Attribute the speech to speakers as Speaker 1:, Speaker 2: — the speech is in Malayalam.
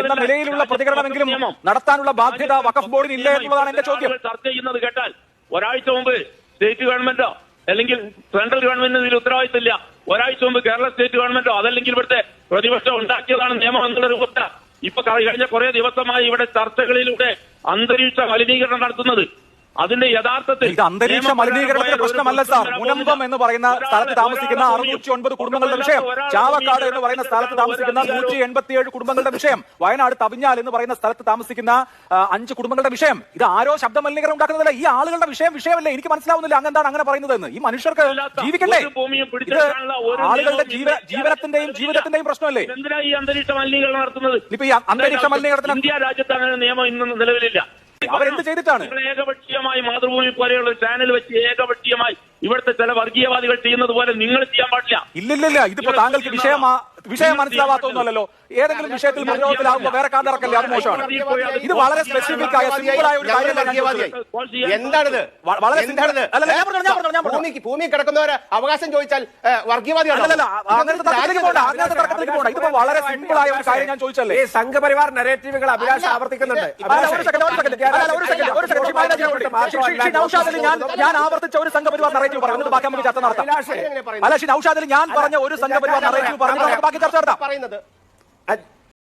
Speaker 1: എന്ന നിലയിലുള്ള പ്രതികരണമെങ്കിലും നടത്താനുള്ള ബാധ്യത വഖഫ് ബോർഡിന് ഇല്ല എന്നുള്ളതാണ് എന്റെ ചോദ്യം.
Speaker 2: ചർച്ച ചെയ്യുന്നത് കേട്ടാൽ ഒരാഴ്ച മുമ്പ് സ്റ്റേറ്റ് ഗവൺമെന്റോ അല്ലെങ്കിൽ സെൻട്രൽ ഗവൺമെന്റിന് ഇതിൽ ഉത്തരവാദിത്തമില്ല, ഒരാഴ്ച മുമ്പ് കേരള സ്റ്റേറ്റ് ഗവൺമെന്റോ അതല്ലെങ്കിൽ ഇവിടുത്തെ പ്രതിപക്ഷം ഉണ്ടാക്കിയതാണ് നിയമം എന്നുള്ള രൂപത്തിൽ ഇപ്പൊ കഴിഞ്ഞ കുറെ ദിവസമായി ഇവിടെ ചർച്ചകളിലൂടെ അന്തരീക്ഷ മലിനീകരണം നടത്തുന്നത്. അതിന്റെ യഥാർത്ഥത്തിൽ
Speaker 1: ഇത് അന്തരീക്ഷ മലിനീകരണത്തിന്റെ പ്രശ്നമല്ല സാർ. മുനമ്പം എന്ന് പറയുന്ന സ്ഥലത്ത് താമസിക്കുന്ന 609 കുടുംബങ്ങളുടെ വിഷയം, ചാവക്കാട് എന്ന് പറയുന്ന സ്ഥലത്ത് താമസിക്കുന്ന 187 കുടുംബങ്ങളുടെ വിഷയം, വയനാട് തവിഞ്ഞാൽ എന്ന് പറയുന്ന സ്ഥലത്ത് താമസിക്കുന്ന 5 കുടുംബങ്ങളുടെ വിഷയം. ഇത് ആരോ ശബ്ദ മലിനീകരണം ഉണ്ടാക്കുന്നതല്ല, ഈ ആളുകളുടെ വിഷയമല്ലേ. എനിക്ക് മനസ്സിലാവുന്നില്ല അങ്ങെന്താണ് അങ്ങനെ പറയുന്നതെന്ന്. ഈ മനുഷ്യർക്ക് ജീവിക്കണ്ടേ? ഇത് ആളുകളുടെ ജീവനത്തിന്റെയും ജീവിതത്തിന്റെയും പ്രശ്നമല്ലേ?
Speaker 2: എന്തിനാ ഈ അന്തരീക്ഷ മലിനീകരണം നടത്തുന്നത്?
Speaker 1: ഇപ്പൊ ഈ അന്തരീക്ഷ മലിനീകരണത്തിന്
Speaker 2: ഇന്ത്യ രാജ്യത്ത് അങ്ങനെ നിയമം ഇന്ന് നിലവിലില്ല.
Speaker 1: അവരെന്ത് ചെയ്തിട്ടാണ്?
Speaker 2: ഏകപക്ഷീയമായി മാതൃഭൂമി പോലെയുള്ള ചാനൽ വെച്ച് ഏകപക്ഷീയമായി ഇവിടുത്തെ ചില വർഗീയവാദികൾ ചെയ്യുന്നത് പോലെ നിങ്ങൾ ചെയ്യാൻ പാടില്ല.
Speaker 1: ഇല്ലില്ല, ഇതിപ്പോ താങ്കൾക്ക് വിഷയം മനസ്സിലാവാത്തൊന്നുമല്ലോ. ഏതെങ്കിലും വിഷയത്തിൽ പ്രതിരോധത്തിലാകുമ്പോൾ വേറെ കാതറക്കല്ലേ, അത് മോശമാണ്. ഇത് വളരെ സ്പെസിഫിക് ആയ സിമ്പിൾ ആയ ഒരു കാര്യമല്ല.
Speaker 3: എന്താണിത്? ഭൂമി കിടക്കുന്നവരെ അവകാശം ചോദിച്ചാൽ വർഗീയവാദിയാണ്.
Speaker 1: ഇതിപ്പോ വളരെ സിമ്പിൾ ആയ ഒരു കാര്യം ഞാൻ ചോദിച്ചല്ലേ.
Speaker 4: ഈ സംഘപരിവാർ നരേറ്റീവുകൾ അഭിലാഷം ആവർത്തിക്കുന്നുണ്ട്.
Speaker 1: ഞാൻ ആവർത്തിച്ച ഒരു സംഘപരിവാർ നറേറ്റീവ് പറഞ്ഞു, ബാക്കി നമുക്ക് ചർച്ച നടത്താം. അല്ല, നൗഷാദിൽ ഞാൻ പറഞ്ഞ ഒരു സംഘപരിവാർ നറേറ്റീവ് പറഞ്ഞു, ബാക്കി ചർച്ച നടത്താം.